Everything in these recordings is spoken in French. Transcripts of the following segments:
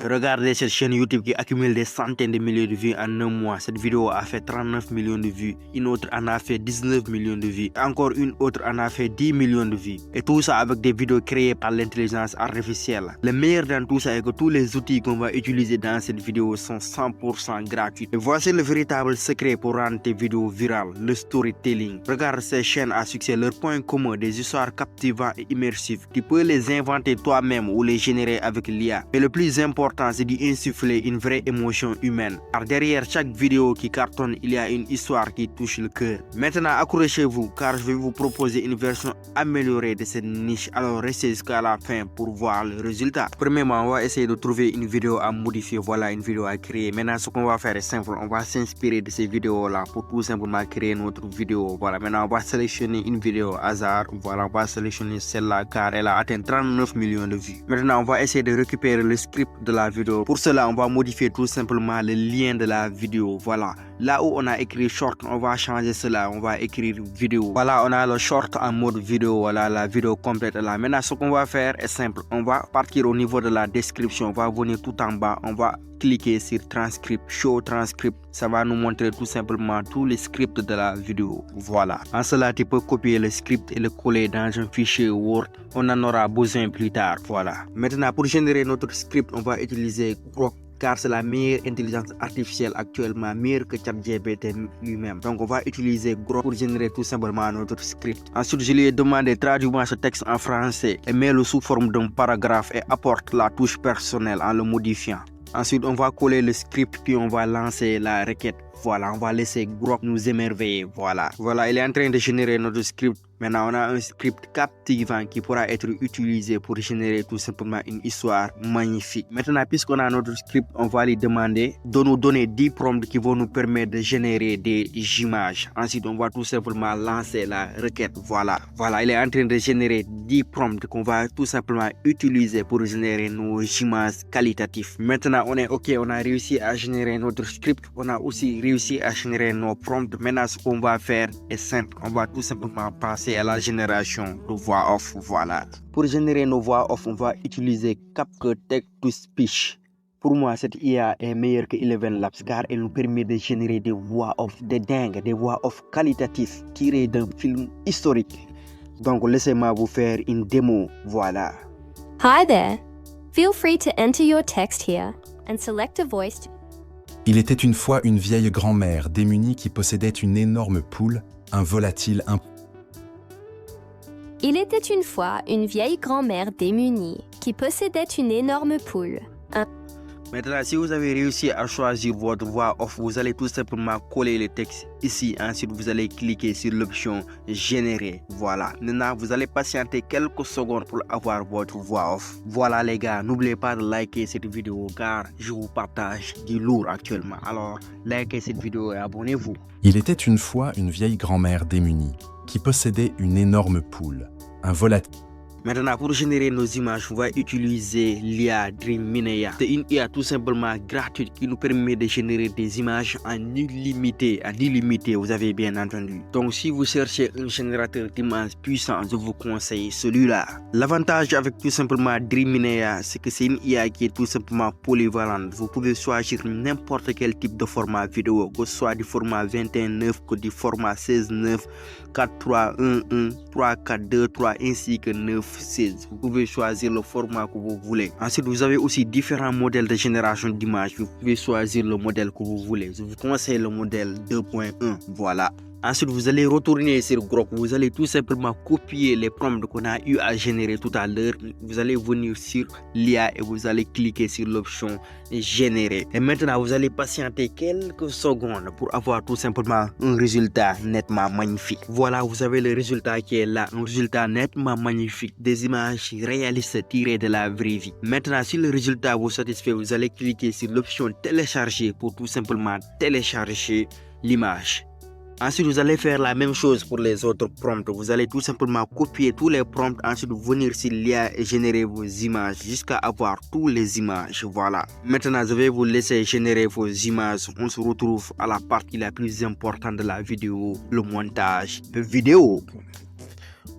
Regardez cette chaîne YouTube qui accumule des centaines de millions de vues en un mois. Cette vidéo a fait 39 millions de vues. Une autre en a fait 19 millions de vues. Encore une autre en a fait 10 millions de vues. Et tout ça avec des vidéos créées par l'intelligence artificielle. Le meilleur dans tout ça est que tous les outils qu'on va utiliser dans cette vidéo sont 100% gratuits. Et voici le véritable secret pour rendre tes vidéos virales, le storytelling. Regarde ces chaînes à succès, leur point commun, des histoires captivantes et immersives. Tu peux les inventer toi-même ou les générer avec l'IA. Mais le plus important, c'est d'y insuffler une vraie émotion humaine. Car derrière chaque vidéo qui cartonne, il y a une histoire qui touche le cœur. Maintenant, accrochez-vous car je vais vous proposer une version améliorée de cette niche. Alors restez jusqu'à la fin pour voir le résultat. Premièrement, on va essayer de trouver une vidéo à modifier. Voilà une vidéo à créer. Maintenant, ce qu'on va faire est simple. On va s'inspirer de ces vidéos-là pour tout simplement créer notre vidéo. Voilà, maintenant on va sélectionner une vidéo hasard. Voilà, on va sélectionner celle-là car elle a atteint 39 millions de vues. Maintenant, on va essayer de récupérer le script de la vidéo. Pour cela, on va modifier tout simplement le lien de la vidéo. Voilà, là où on a écrit short, on va changer cela. On va écrire vidéo. Voilà, on a le short en mode vidéo. Voilà, la vidéo complète là. Maintenant, ce qu'on va faire est simple. On va partir au niveau de la description. On va venir tout en bas. On va cliquer sur transcript, show transcript. Ça va nous montrer tout simplement tous les scripts de la vidéo. Voilà. En cela, tu peux copier le script et le coller dans un fichier Word. On en aura besoin plus tard. Voilà. Maintenant, pour générer notre script, on va utiliser Grok car c'est la meilleure intelligence artificielle actuellement, meilleure que ChatGPT lui-même. Donc on va utiliser Grok pour générer tout simplement notre script. Ensuite, je lui ai demandé traduis-moi ce texte en français et mets-le sous forme d'un paragraphe et apporte la touche personnelle en le modifiant. Ensuite, on va coller le script puis on va lancer la requête. Voilà, on va laisser Grok nous émerveiller. Voilà, il est en train de générer notre script. Maintenant, on a un script captivant qui pourra être utilisé pour générer tout simplement une histoire magnifique. Maintenant, puisqu'on a notre script, on va lui demander de nous donner 10 prompts qui vont nous permettre de générer des images. Ensuite, on va tout simplement lancer la requête. Voilà, il est en train de générer 10 prompts qu'on va tout simplement utiliser pour générer nos images qualitatives. Maintenant, on est OK, on a réussi à générer notre script. On a aussi réussi à générer nos prompts. Maintenant, ce qu'on va faire est simple. On va tout simplement passer à la génération de voix off. Voilà. Pour générer nos voix off, on va utiliser CapCut Text to Speech. Pour moi, cette IA est meilleure que Eleven Labs car elle nous permet de générer des voix off de dingue, des voix off qualitatives tirées d'un film historique. Donc, laissez-moi vous faire une démo. Voilà. Hi there. Feel free to enter your text here and select a voice. Il était une fois une vieille grand-mère démunie qui possédait une énorme poule, un volatile Il était une fois une vieille grand-mère démunie qui possédait une énorme poule. Maintenant, si vous avez réussi à choisir votre voix off, vous allez tout simplement coller le texte ici. Ensuite, vous allez cliquer sur l'option générer. Voilà. Maintenant, vous allez patienter quelques secondes pour avoir votre voix off. Voilà les gars, n'oubliez pas de liker cette vidéo car je vous partage du lourd actuellement. Alors, likez cette vidéo et abonnez-vous. Il était une fois une vieille grand-mère démunie qui possédait une énorme poule, un volatile. Maintenant, pour générer nos images, on va utiliser l'IA Dream Mineya. C'est une IA tout simplement gratuite qui nous permet de générer des images en illimité. Vous avez bien entendu. Donc, si vous cherchez un générateur d'images puissant, je vous conseille celui-là. L'avantage avec tout simplement Dream Mineya, c'est que c'est une IA qui est tout simplement polyvalente. Vous pouvez choisir n'importe quel type de format vidéo, que ce soit du format 21:9, que du format 16:9, 4:3:1:1, 3:4:2:3 ainsi que 9:16. Vous pouvez choisir le format que vous voulez. Ensuite, vous avez aussi différents modèles de génération d'images. Vous pouvez choisir le modèle que vous voulez. Je vous conseille le modèle 2.1. Voilà. Ensuite, vous allez retourner sur Grok. Vous allez tout simplement copier les prompts qu'on a eu à générer tout à l'heure. Vous allez venir sur l'IA et vous allez cliquer sur l'option générer. Et maintenant, vous allez patienter quelques secondes pour avoir tout simplement un résultat nettement magnifique. Voilà, vous avez le résultat qui est là. Un résultat nettement magnifique. Des images réalistes tirées de la vraie vie. Maintenant, si le résultat vous satisfait, vous allez cliquer sur l'option télécharger pour tout simplement télécharger l'image. Ensuite, vous allez faire la même chose pour les autres prompts. Vous allez tout simplement copier tous les prompts, ensuite venir sur l'IA et générer vos images jusqu'à avoir toutes les images. Voilà. Maintenant, je vais vous laisser générer vos images. On se retrouve à la partie la plus importante de la vidéo, le montage vidéo.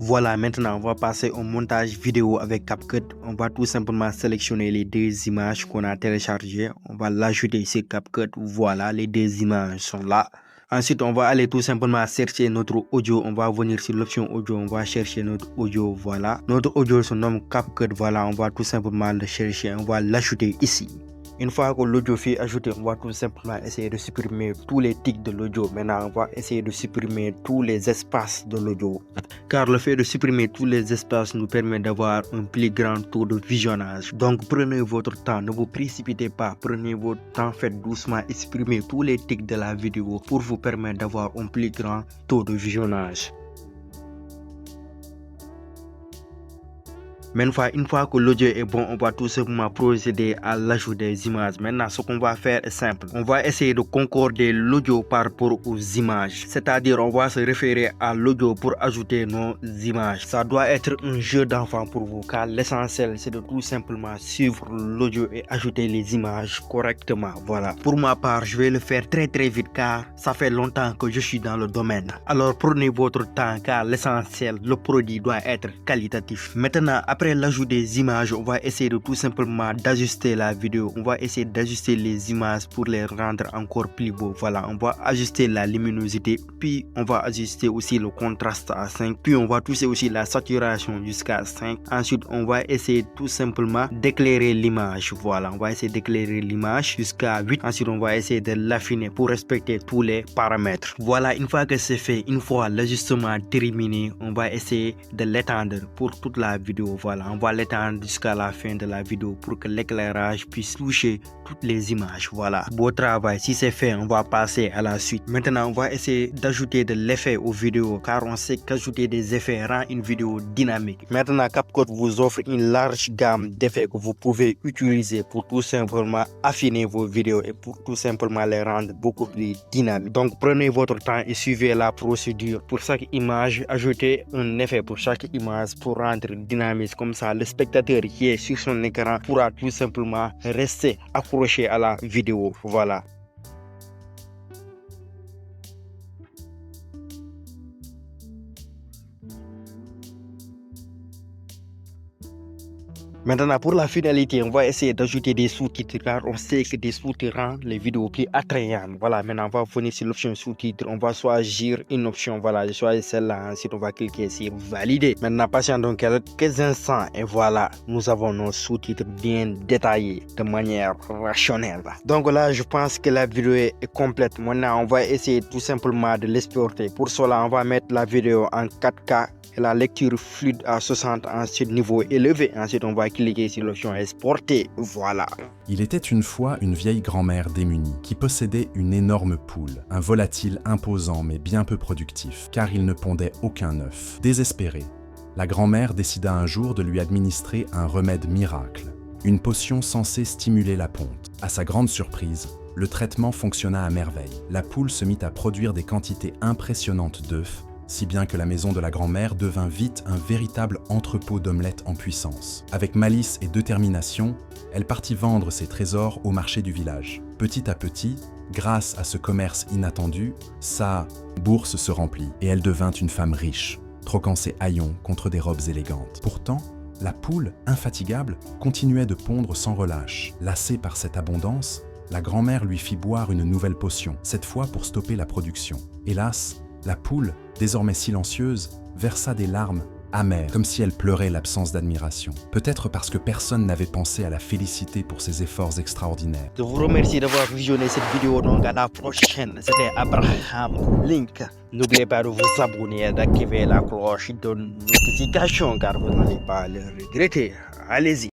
Voilà, maintenant on va passer au montage vidéo avec CapCut. On va tout simplement sélectionner les deux images qu'on a téléchargées. On va l'ajouter sur CapCut. Voilà, les deux images sont là. Ensuite, on va aller tout simplement chercher notre audio. On va venir sur l'option audio. On va chercher notre audio. Voilà. Notre audio se nomme CapCut. Voilà, on va tout simplement le chercher. On va l'ajouter ici. Une fois que l'audio est ajouté, on va tout simplement essayer de supprimer tous les tics de l'audio. Maintenant, on va essayer de supprimer tous les espaces de l'audio. Car le fait de supprimer tous les espaces nous permet d'avoir un plus grand taux de visionnage. Donc, prenez votre temps, ne vous précipitez pas. Prenez votre temps, faites doucement et supprimez tous les tics de la vidéo pour vous permettre d'avoir un plus grand taux de visionnage. Mais une fois que l'audio est bon, on va tout simplement procéder à l'ajout des images. Maintenant, ce qu'on va faire est simple. On va essayer de concorder l'audio par rapport aux images. C'est-à-dire, on va se référer à l'audio pour ajouter nos images. Ça doit être un jeu d'enfant pour vous, car l'essentiel, c'est de tout simplement suivre l'audio et ajouter les images correctement. Voilà. Pour ma part, je vais le faire très vite, car ça fait longtemps que je suis dans le domaine. Alors, prenez votre temps, car l'essentiel, le produit doit être qualitatif. Maintenant, après l'ajout des images, on va essayer de tout simplement d'ajuster la vidéo. On va essayer d'ajuster les images pour les rendre encore plus beaux. Voilà, on va ajuster la luminosité, puis on va ajuster aussi le contraste à 5, puis on va toucher aussi la saturation jusqu'à 5. Ensuite, on va essayer tout simplement d'éclairer l'image. Voilà, on va essayer d'éclairer l'image jusqu'à 8. Ensuite, on va essayer de l'affiner pour respecter tous les paramètres. Voilà, une fois que c'est fait, une fois l'ajustement terminé, on va essayer de l'étendre pour toute la vidéo. Voilà, on va l'étendre jusqu'à la fin de la vidéo pour que l'éclairage puisse toucher toutes les images. Voilà, beau travail. Si c'est fait, on va passer à la suite. Maintenant, on va essayer d'ajouter de l'effet aux vidéos, car on sait qu'ajouter des effets rend une vidéo dynamique. Maintenant, CapCut vous offre une large gamme d'effets que vous pouvez utiliser pour tout simplement affiner vos vidéos et pour tout simplement les rendre beaucoup plus dynamiques. Donc, prenez votre temps et suivez la procédure. Pour chaque image, ajoutez un effet pour chaque image pour rendre dynamique. Comme ça, le spectateur qui est sur son écran pourra tout simplement rester accroché à la vidéo. Voilà. Maintenant, pour la finalité, on va essayer d'ajouter des sous-titres, car on sait que des sous-titres rendent les vidéos plus attrayantes. Voilà, maintenant on va venir sur l'option sous-titres. On va choisir une option. Voilà, je choisis celle-là. Ensuite, on va cliquer sur valider. Maintenant, patientons quelques instants et voilà, nous avons nos sous-titres bien détaillés de manière rationnelle. Donc là, je pense que la vidéo est complète. Maintenant, on va essayer tout simplement de l'exporter. Pour cela, on va mettre la vidéo en 4K. Et la lecture fluide à 60, ensuite niveau élevé. Ensuite, on va cliquer sur l'option exporter. Voilà. Il était une fois une vieille grand-mère démunie qui possédait une énorme poule, un volatile imposant mais bien peu productif, car il ne pondait aucun œuf. Désespérée, la grand-mère décida un jour de lui administrer un remède miracle, une potion censée stimuler la ponte. À sa grande surprise, le traitement fonctionna à merveille. La poule se mit à produire des quantités impressionnantes d'œufs, si bien que la maison de la grand-mère devint vite un véritable entrepôt d'omelettes en puissance. Avec malice et détermination, elle partit vendre ses trésors au marché du village. Petit à petit, grâce à ce commerce inattendu, sa bourse se remplit et elle devint une femme riche, troquant ses haillons contre des robes élégantes. Pourtant, la poule, infatigable, continuait de pondre sans relâche. Lassée par cette abondance, la grand-mère lui fit boire une nouvelle potion, cette fois pour stopper la production. Hélas, la poule, désormais silencieuse, versa des larmes amères, comme si elle pleurait l'absence d'admiration. Peut-être parce que personne n'avait pensé à la féliciter pour ses efforts extraordinaires. Je vous remercie d'avoir visionné cette vidéo. Donc à la prochaine. C'était Abraham Link. N'oubliez pas de vous abonner et d'activer la cloche de notification, car vous n'allez pas le regretter. Allez-y.